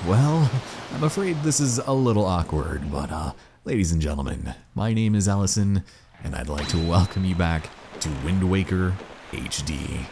Well, I'm afraid this is a little awkward, but ladies and gentlemen, my name is Allison, and I'd like to welcome you back to Wind Waker HD.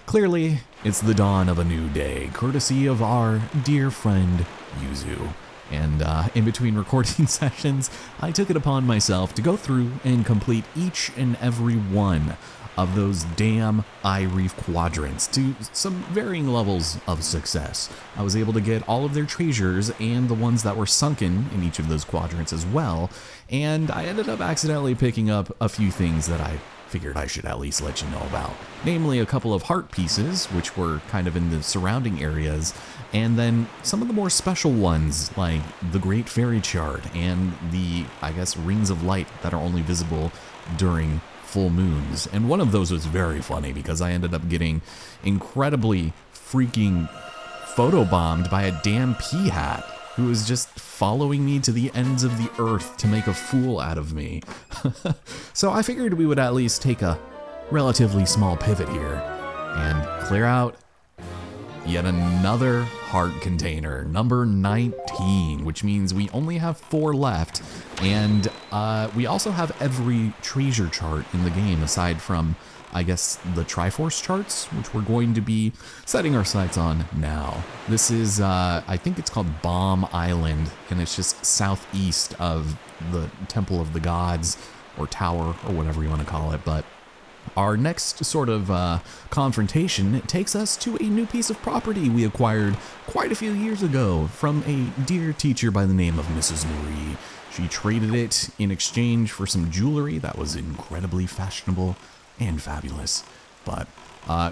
Clearly, it's the dawn of a new day, courtesy of our dear friend, Yuzu. And in between recording sessions, I took it upon myself to go through and complete each and every one of those damn eye reef quadrants to some varying levels of success. I was able to get all of their treasures and the ones that were sunken in each of those quadrants as well, and I ended up accidentally picking up a few things that I figured I should at least let you know about. Namely, a couple of heart pieces, which were kind of in the surrounding areas, and then some of the more special ones, like the Great Fairy Chart and the, I guess, Rings of Light that are only visible during full moons. And one of those was very funny because I ended up getting incredibly freaking photobombed by a damn pea hat who was just following me to the ends of the earth to make a fool out of me. So I figured we would at least take a relatively small pivot here and clear out yet another heart container, number 19, which means we only have 4 left, and we also have every treasure chart in the game aside from, I guess, the Triforce charts, which we're going to be setting our sights on now. This is, I think it's called Bomb Island, and it's just southeast of the Temple of the Gods, or Tower, or whatever you want to call it, but our next sort of confrontation takes us to a new piece of property we acquired quite a few years ago from a dear teacher by the name of Mrs. Marie. She traded it in exchange for some jewelry that was incredibly fashionable and fabulous. But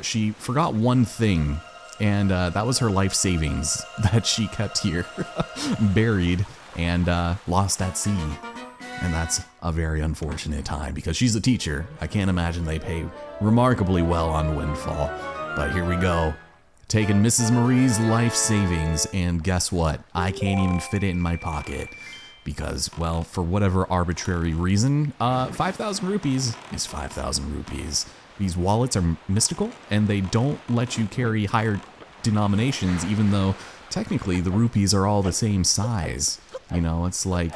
she forgot one thing, and that was her life savings that she kept here, buried and lost at sea. And that's a very unfortunate time because she's a teacher. I can't imagine they pay remarkably well on Windfall. But here we go, taking Mrs. Marie's life savings, and guess what? I can't even fit it in my pocket because, well, for whatever arbitrary reason, 5,000 rupees is 5,000 rupees. These wallets are mystical and they don't let you carry higher denominations, even though technically the rupees are all the same size. You know, it's like,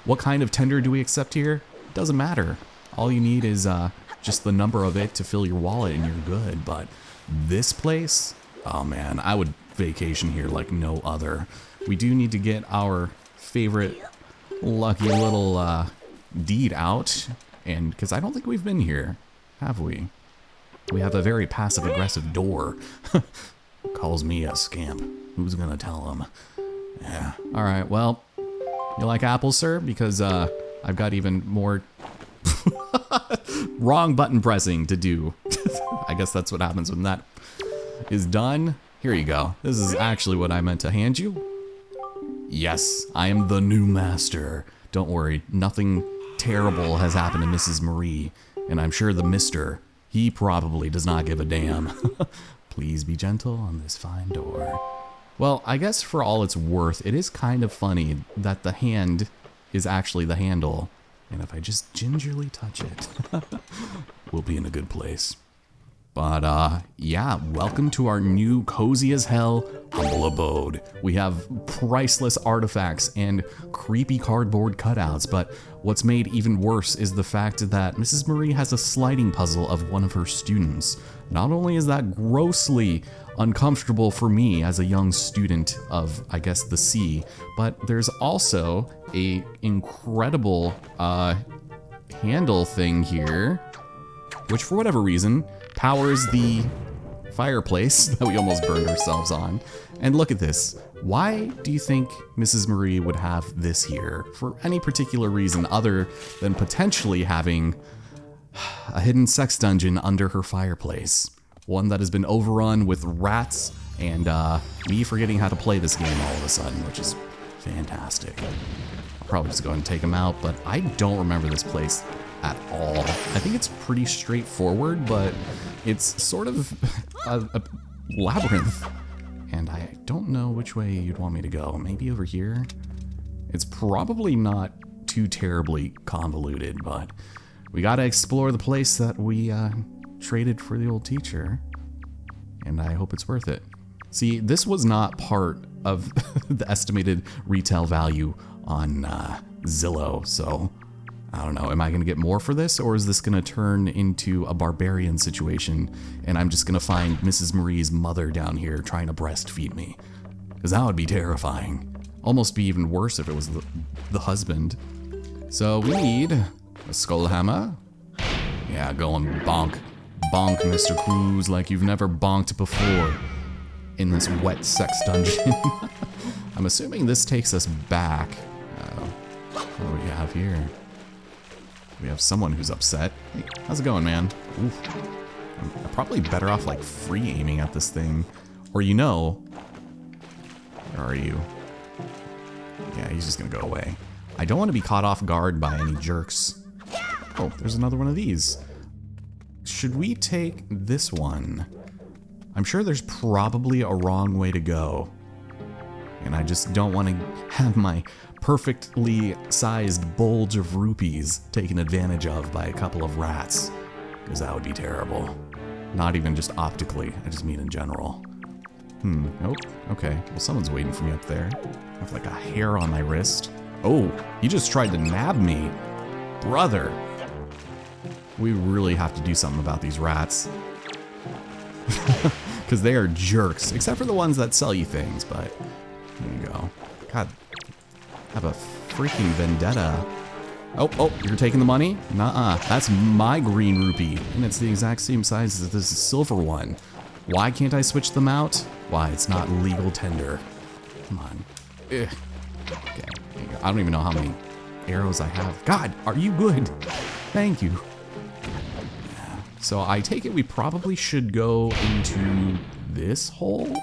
what kind of tender do we accept here? Doesn't matter. All you need is just the number of it to fill your wallet and you're good. But this place, oh man, I would vacation here like no other. We do need to get our favorite lucky little deed out, and because I don't think we've been here, have we? We have a very passive-aggressive door. Calls me a scamp. Who's gonna tell him? Yeah, alright, well, you like apples, sir? Because I've got even more wrong button pressing to do. I guess that's what happens when that is done. Here you go. This is actually what I meant to hand you. Yes, I am the new master. Don't worry, nothing terrible has happened to Mrs. Marie, and I'm sure the mister, he probably does not give a damn. Please be gentle on this fine door. Well, I guess for all it's worth, it is kind of funny that the hand is actually the handle. And if I just gingerly touch it, we'll be in a good place. But yeah, welcome to our new cozy as hell humble abode. We have priceless artifacts and creepy cardboard cutouts, but what's made even worse is the fact that Mrs. Marie has a sliding puzzle of one of her students. Not only is that grossly uncomfortable for me as a young student of, I guess, the sea, but there's also a incredible handle thing here, which for whatever reason powers the fireplace that we almost burned ourselves on. And look at this. Why do you think Mrs. Marie would have this here for any particular reason other than potentially having a hidden sex dungeon under her fireplace? One that has been overrun with rats and me forgetting how to play this game all of a sudden, which is fantastic. I'll probably just go ahead and take them out, but I don't remember this place at all. I think it's pretty straightforward, but it's sort of a labyrinth. And I don't know which way you'd want me to go. Maybe over here? It's probably not too terribly convoluted, but we gotta explore the place that we traded for the old teacher. And I hope it's worth it. See, this was not part of the estimated retail value on Zillow. So I don't know, am I gonna get more for this, or is this gonna turn into a barbarian situation and I'm just gonna find Mrs. Marie's mother down here trying to breastfeed me? Because that would be terrifying. Almost be even worse if it was the husband. So we need a skull hammer. Yeah, going bonk. Bonk, Mr. Cruz, like you've never bonked before in this wet sex dungeon. I'm assuming this takes us back. What do we have here? We have someone who's upset. Hey, how's it going, man? Oof. I'm probably better off like free aiming at this thing. Or you know, where are you? Yeah, he's just gonna go away. I don't want to be caught off guard by any jerks. Oh, there's another one of these. Should we take this one? I'm sure there's probably a wrong way to go. And I just don't want to have my perfectly sized bulge of rupees taken advantage of by a couple of rats. Because that would be terrible. Not even just optically, I just mean in general. Nope. Okay, well someone's waiting for me up there. I have like a hair on my wrist. Oh, he just tried to nab me. Brother. We really have to do something about these rats. Because they are jerks, except for the ones that sell you things, but there you go. God, I have a freaking vendetta. Oh, you're taking the money? Nuh-uh, that's my green rupee, and it's the exact same size as this silver one. Why can't I switch them out? Why, it's not legal tender. Come on. Ugh. Okay, there you go. I don't even know how many arrows I have. God, are you good? Thank you. So I take it we probably should go into this hole?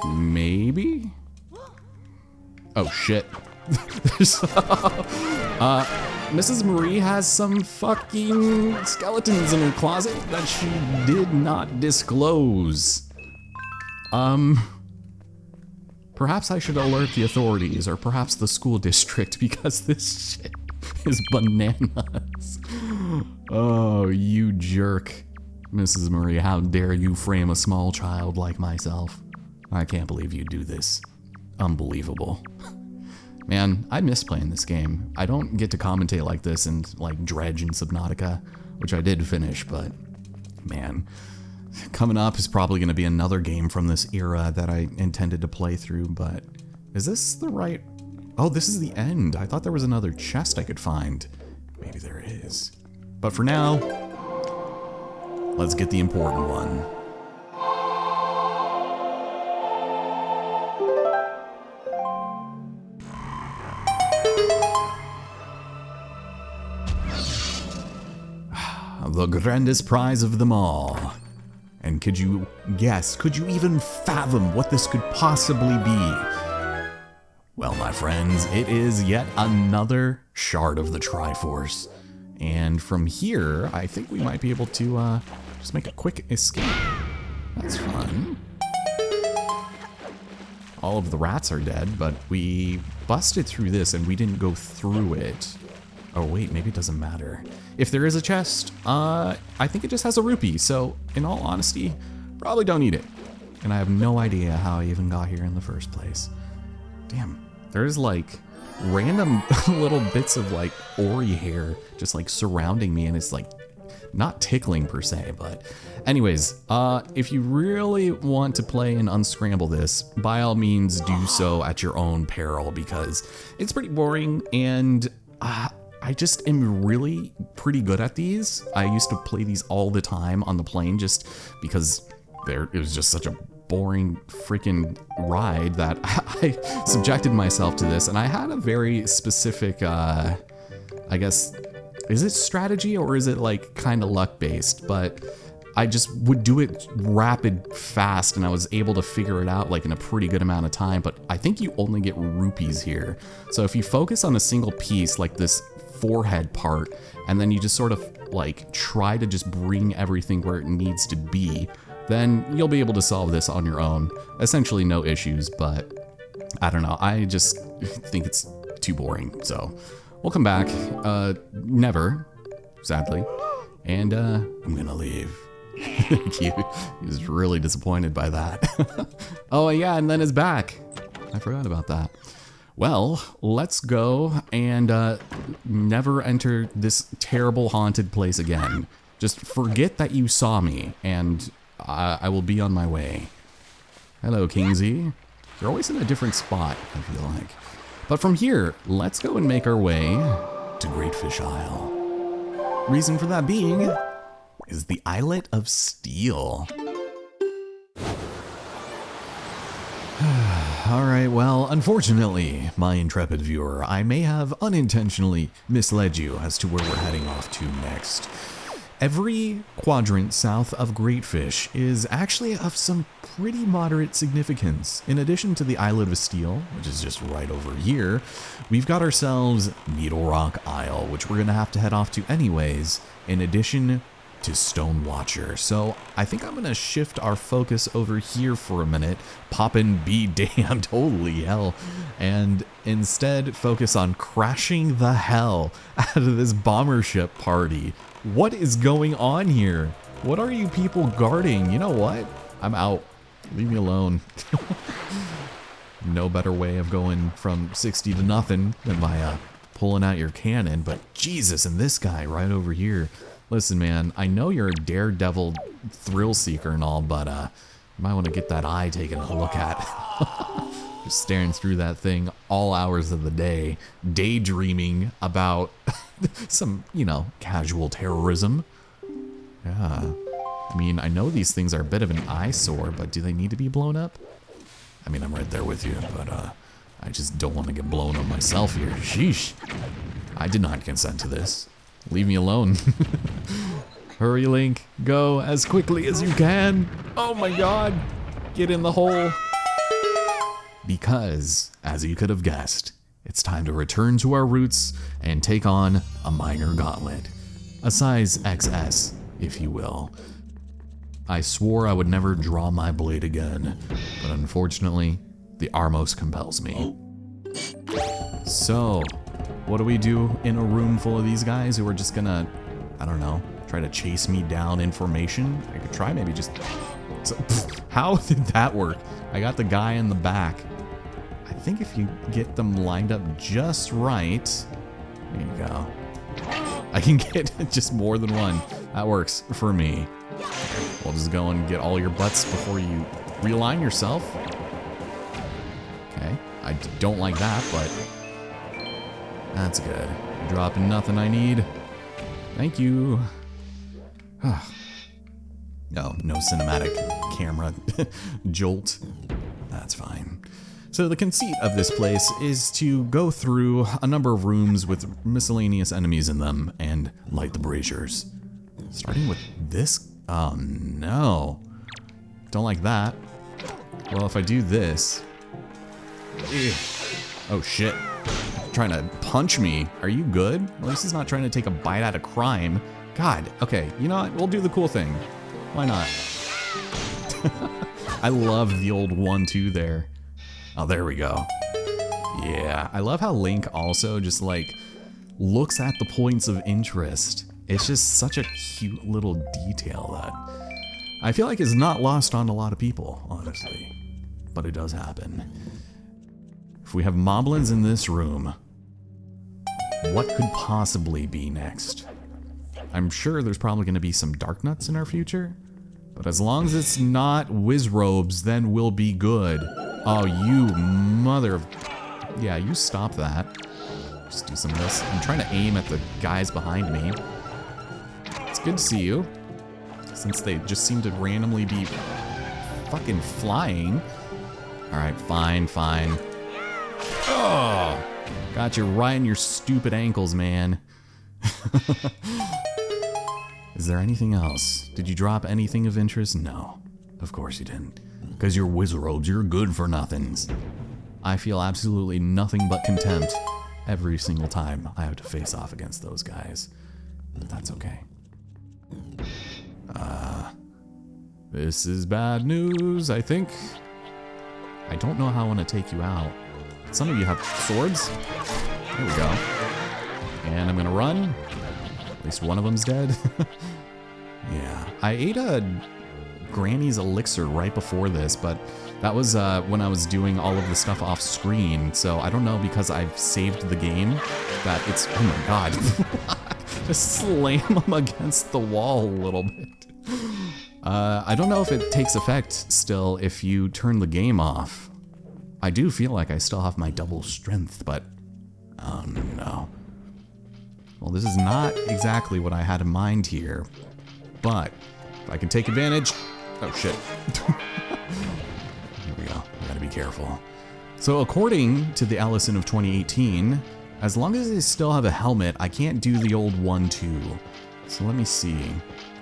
Maybe? Oh shit. Mrs. Marie has some fucking skeletons in her closet that she did not disclose. Perhaps I should alert the authorities, or perhaps the school district, because this shit is bananas. Oh, you jerk. Mrs. Marie, how dare you frame a small child like myself? I can't believe you do this. Unbelievable. Man, I miss playing this game. I don't get to commentate like this and like Dredge and Subnautica, which I did finish, but man, coming up is probably going to be another game from this era that I intended to play through, but is this the right... Oh, this is the end. I thought there was another chest I could find. Maybe there is. But for now, let's get the important one. The grandest prize of them all. And could you guess, could you even fathom what this could possibly be? Well, my friends, it is yet another shard of the Triforce. And from here, I think we might be able to just make a quick escape. That's fun. All of the rats are dead, but we busted through this and we didn't go through it. Oh wait, maybe it doesn't matter. If there is a chest, I think it just has a rupee, so in all honesty, probably don't need it. And I have no idea how I even got here in the first place. Damn, there's like random little bits of like Ori hair just like surrounding me, and it's like not tickling per se, but anyways, if you really want to play and unscramble this, by all means do so at your own peril, because it's pretty boring, and I just am really pretty good at these. I used to play these all the time on the plane just because it was just such a boring freaking ride that I subjected myself to this, and I had a very specific, I guess, is it strategy or is it like kind of luck based? But I just would do it rapid, fast, and I was able to figure it out like in a pretty good amount of time. But I think you only get rupees here. So if you focus on a single piece like this forehead part, and then you just sort of like try to just bring everything where it needs to be, then you'll be able to solve this on your own. Essentially no issues, but I don't know. I just think it's too boring. So we'll come back. Never, sadly. And I'm gonna leave. He was really disappointed by that. Oh yeah, and then his back. I forgot about that. Well, let's go and never enter this terrible haunted place again. Just forget that you saw me, and I will be on my way. Hello, Kingsy. You're always in a different spot, I feel like. But from here, let's go and make our way to Great Fish Isle. Reason for that being is the Islet of Steel. Alright, well, unfortunately, my intrepid viewer, I may have unintentionally misled you as to where we're heading off to next. Every quadrant south of Great Fish is actually of some pretty moderate significance. In addition to the Islet of Steel, which is just right over here, we've got ourselves Needle Rock Isle, which we're going to have to head off to anyways, in addition to Stone Watcher. So I think I'm going to shift our focus over here for a minute, poppin' be damned, holy hell, and instead focus on crashing the hell out of this bomber ship party. What is going on here? What are you people guarding? You know what? I'm out. Leave me alone. No better way of going from 60 to nothing than by pulling out your cannon, but Jesus, and this guy right over here. Listen, man, I know you're a daredevil thrill seeker and all, but you might want to get that eye taken a look at. Just staring through that thing all hours of the day, daydreaming about some, you know, casual terrorism. Yeah. I mean, I know these things are a bit of an eyesore, but do they need to be blown up? I mean, I'm right there with you, but I just don't want to get blown up myself here. Sheesh. I did not consent to this. Leave me alone. Hurry, Link. Go as quickly as you can. Oh my god. Get in the hole. Because, as you could have guessed, it's time to return to our roots and take on a minor gauntlet. A size XS, if you will. I swore I would never draw my blade again, but unfortunately, the Armos compels me. So, what do we do in a room full of these guys who are just gonna, I don't know, try to chase me down information? I could try maybe just... How did that work? I got the guy in the back. I think if you get them lined up just right... There you go. I can get just more than one. That works for me. We'll just go and get all your butts before you realign yourself. Okay. I don't like that, but... That's good. You're dropping nothing I need. Thank you. No cinematic camera jolt. That's fine. So the conceit of this place is to go through a number of rooms with miscellaneous enemies in them and light the braziers. Starting with this. Oh no. Don't like that. Well, if I do this. Ew. Oh shit. Trying to punch me. Are you good? At least he's not trying to take a bite out of crime. God. Okay. You know what? We'll do the cool thing. Why not? I love the old 1-2 there. Oh, there we go. Yeah. I love how Link also just like looks at the points of interest. It's just such a cute little detail that I feel like is not lost on a lot of people, honestly. But it does happen. If we have moblins in this room, what could possibly be next? I'm sure there's probably going to be some dark nuts in our future, but as long as it's not Wizrobes, then we'll be good. Oh, you mother of... Yeah, you stop that. Just do some of this. I'm trying to aim at the guys behind me. It's good to see you. Since they just seem to randomly be fucking flying. Alright, fine, fine. Oh! Got you right in your stupid ankles, man. Is there anything else? Did you drop anything of interest? No. Of course you didn't. Because you're Wizrobes, you're good for nothings. I feel absolutely nothing but contempt every single time I have to face off against those guys. But that's okay. This is bad news, I think. I don't know how I want to take you out. Some of you have swords. There we go. And I'm gonna run. At least one of them's dead. Yeah. I ate a Granny's elixir right before this, but That was when I was doing all of the stuff off screen, so I don't know because I've saved the game that it's, oh my god. Just slam him against the wall a little bit. I don't know if it takes effect still if you turn the game off. I do feel like I still have my double strength, but oh no. Well, this is not exactly what I had in mind here, but if I can take advantage. Oh shit. Here we go. We gotta be careful. So according to the Allison of 2018, as long as I still have a helmet, I can't do the old 1-2. So let me see.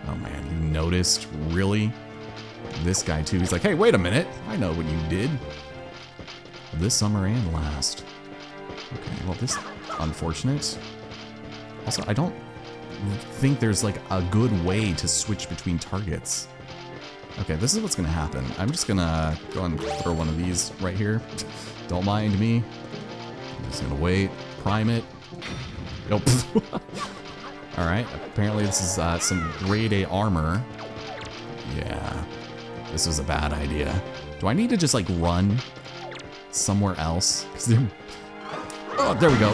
Oh man, you noticed? Really? This guy too. He's like, hey, wait a minute. I know what you did. This summer and last. Okay, well this, unfortunate. Also, I don't think there's like a good way to switch between targets. Okay, this is what's gonna happen. I'm just gonna go and throw one of these right here. Don't mind me. I'm just gonna wait, prime it. Nope. Alright, apparently this is some grade A armor. Yeah, this was a bad idea. Do I need to just like run somewhere else? Oh, there we go.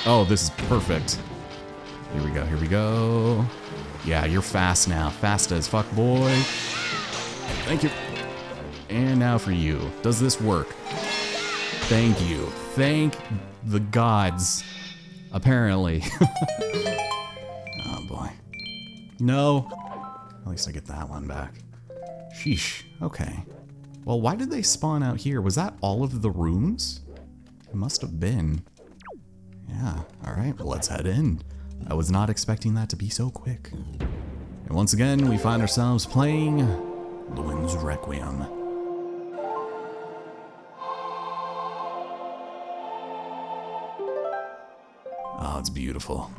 Oh, this is perfect. Here we go, here we go. Yeah, you're fast now. Fast as fuck, boy. Thank you. And now for you. Does this work? Thank you. Thank the gods. Apparently. Oh boy. No. At least I get that one back. Sheesh. Okay. Well, why did they spawn out here? Was that all of the rooms? It must have been. Yeah. Alright, well, let's head in. I was not expecting that to be so quick. And once again, we find ourselves playing The Wind's Requiem. Oh, it's beautiful.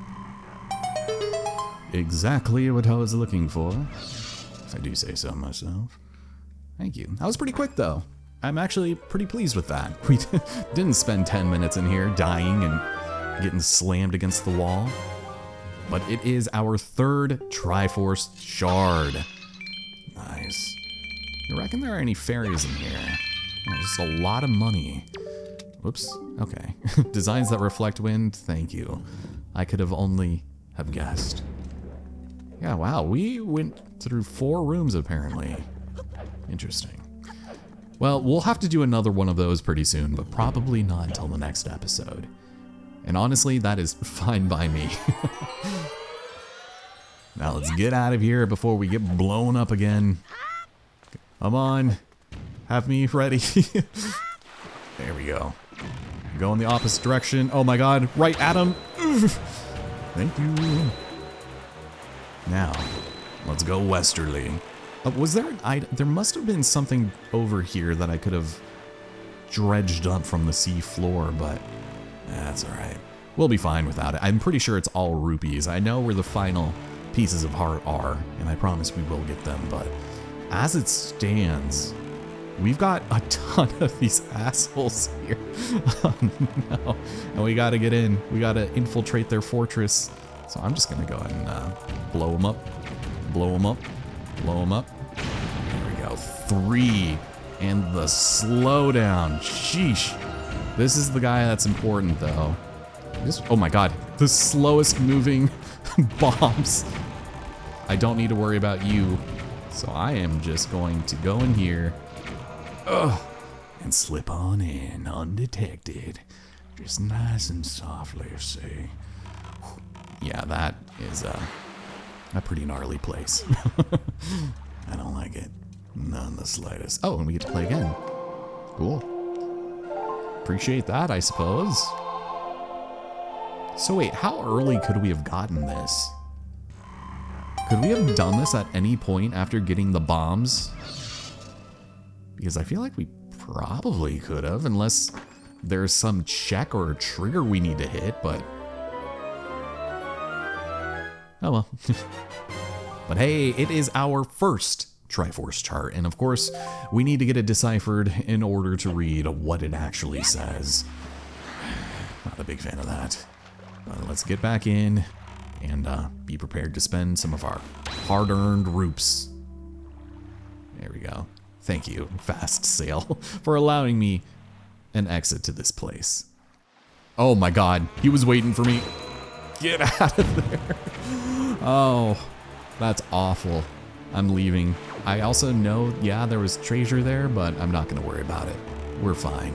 Exactly what I was looking for, if I do say so myself. Thank you. That was pretty quick, though. I'm actually pretty pleased with that. We didn't spend 10 minutes in here dying and getting slammed against the wall. But it is our third Triforce shard. Nice. You reckon there are any fairies in here? Oh, just a lot of money. Whoops. Okay. Designs that reflect wind. Thank you. I could have only have guessed. Yeah, wow. We went through 4 rooms, apparently. Interesting. Well, we'll have to do another one of those pretty soon, but probably not until the next episode. And honestly, that is fine by me. Now let's get out of here before we get blown up again. Come on. Have me ready. There we go. Go in the opposite direction. Oh my god, right at him. Thank you. Now, let's go westerly. Was there an item? There must have been something over here that I could have dredged up from the sea floor, but that's alright. We'll be fine without it. I'm pretty sure it's all rupees. I know where the final pieces of heart are, and I promise we will get them, but as it stands, we've got a ton of these assholes here. Oh no. And we gotta get in. We gotta infiltrate their fortress. So I'm just gonna go ahead and blow them up. Blow them up. Blow them up. There we go. 3. And the slowdown. Sheesh. This is the guy that's important, though. Oh my god. The slowest moving bombs. I don't need to worry about you. So I am just going to go in here. Ugh. And slip on in undetected. Just nice and softly, see. Yeah, that is a pretty gnarly place. I don't like it. None the slightest. Oh, and we get to play again. Cool. Appreciate that, I suppose. So wait, how early could we have gotten this? Could we have done this at any point after getting the bombs? Because I feel like we probably could have, unless there's some check or trigger we need to hit, but... oh well. But hey, it is our first Triforce chart, and of course, we need to get it deciphered in order to read what it actually says. Not a big fan of that. But let's get back in and be prepared to spend some of our hard-earned rupes. There we go. Thank you, Fast Sail, for allowing me an exit to this place. Oh my god, he was waiting for me. Get out of there. Oh, that's awful. I'm leaving. I also know, yeah, there was treasure there, but I'm not gonna worry about it. We're fine.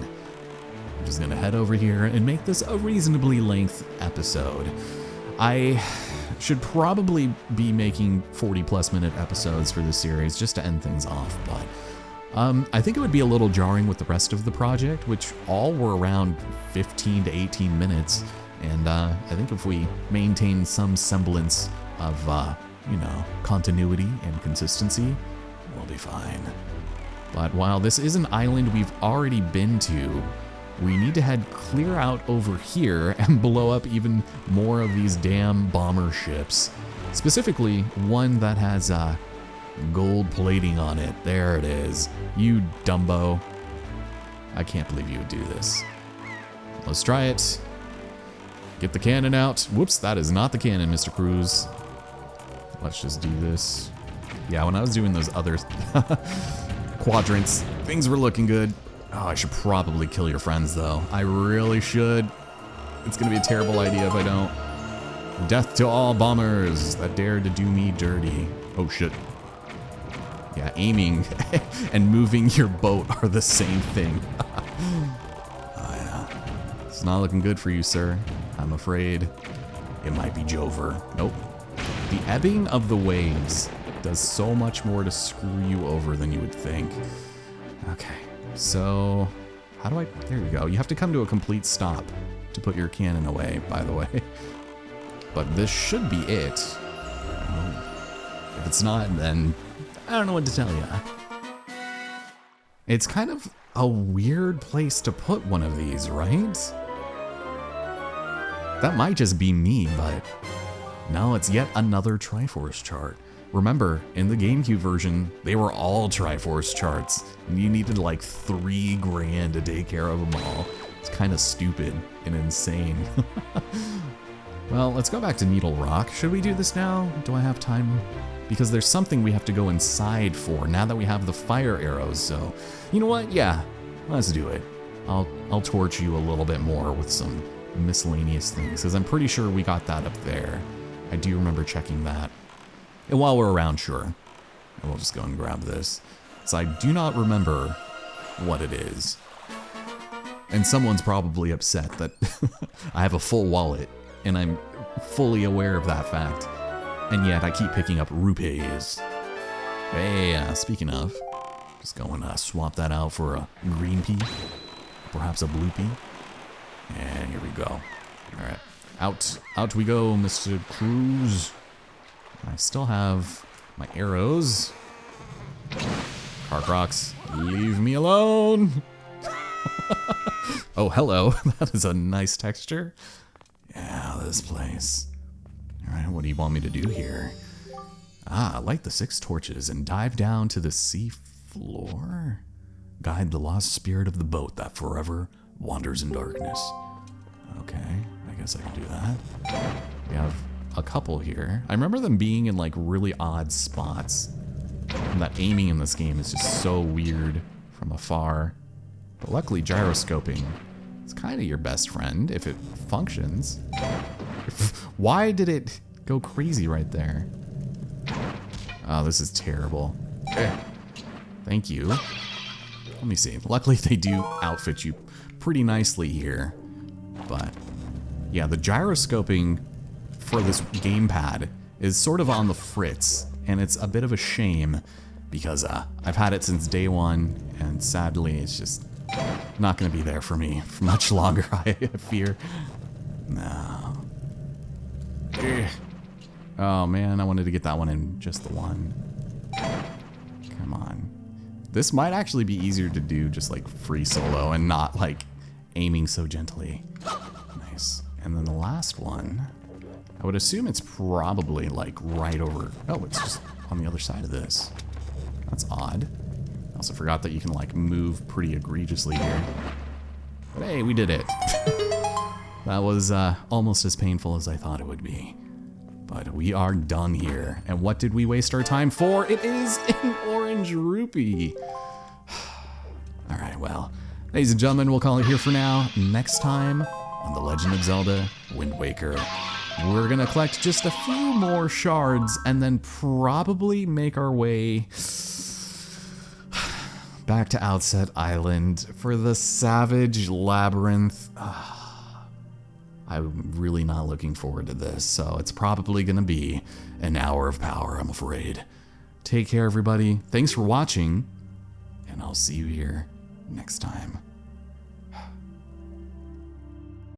I'm just gonna head over here and make this a reasonably length episode. I should probably be making 40+ minute episodes for this series just to end things off, but I think it would be a little jarring with the rest of the project, which all were around 15 to 18 minutes. And I think if we maintain some semblance of, you know, continuity and consistency, we'll be fine. But while this is an island we've already been to, we need to head clear out over here and blow up even more of these damn bomber ships. Specifically, one that has gold plating on it. There it is. You Dumbo. I can't believe you would do this. Let's try it. Get the cannon out. Whoops, that is not the cannon, Mr. Cruz. Let's just do this. Yeah, when I was doing those other quadrants, things were looking good. Oh, I should probably kill your friends, though. I really should. It's gonna be a terrible idea if I don't. Death to all bombers that dare to do me dirty. Oh, shit. Yeah, aiming and moving your boat are the same thing. Oh, yeah. It's not looking good for you, sir. I'm afraid it might be Jover. Nope. The ebbing of the waves does so much more to screw you over than you would think. Okay, so how do I, there you go. You have to come to a complete stop to put your cannon away, by the way. But this should be it. If it's not, then I don't know what to tell you. It's kind of a weird place to put one of these, right? That might just be me, but no, it's yet another Triforce chart. Remember, in the GameCube version, they were all Triforce charts, and you needed like $3,000 to take care of them all. It's kind of stupid and insane. Well, let's go back to Needle Rock. Should we do this now? Do I have time? Because there's something we have to go inside for now that we have the fire arrows, so you know what? Yeah, let's do it. I'll torch you a little bit more with some miscellaneous things, because I'm pretty sure we got that up there. I do remember checking that. And while we're around, sure, we'll just go and grab this. So I do not remember what it is. And someone's probably upset that I have a full wallet, and I'm fully aware of that fact. And yet I keep picking up rupees. Hey, speaking of, just go and swap that out for a green pea, perhaps a blue pea. And here we go. All right, out we go, Mr. Cruz. I still have my arrows. Carcrocs, leave me alone. Oh, hello. That is a nice texture. Yeah, this place. All right, what do you want me to do here? Light the 6 torches and dive down to the sea floor. Guide the lost spirit of the boat that forever wanders in darkness. Okay, I guess I can do that. We have a couple here. I remember them being in like really odd spots. And that aiming in this game is just so weird from afar. But luckily gyroscoping is kind of your best friend if it functions. Why did it go crazy right there? Oh, this is terrible. Thank you. Let me see. Luckily they do outfit you pretty nicely here. But yeah, the gyroscoping for this gamepad is sort of on the fritz, and it's a bit of a shame because I've had it since day one, and sadly it's just not going to be there for me for much longer, I fear. No. Oh man, I wanted to get that one in just the one. Come on. This might actually be easier to do just like free solo and not like aiming so gently. Nice. And then the last one, I would assume it's probably like right over. Oh, it's just on the other side of this. That's odd. I also forgot that you can like move pretty egregiously here. But hey, we did it. That was almost as painful as I thought it would be. But we are done here. And what did we waste our time for? It is an orange rupee. well, ladies and gentlemen, we'll call it here for now. Next time on The Legend of Zelda Wind Waker, we're gonna collect just a few more shards and then probably make our way back to Outset Island for the Savage Labyrinth. I'm really not looking forward to this, so it's probably gonna be an hour of power, I'm afraid. Take care, everybody. Thanks for watching, and I'll see you here next time.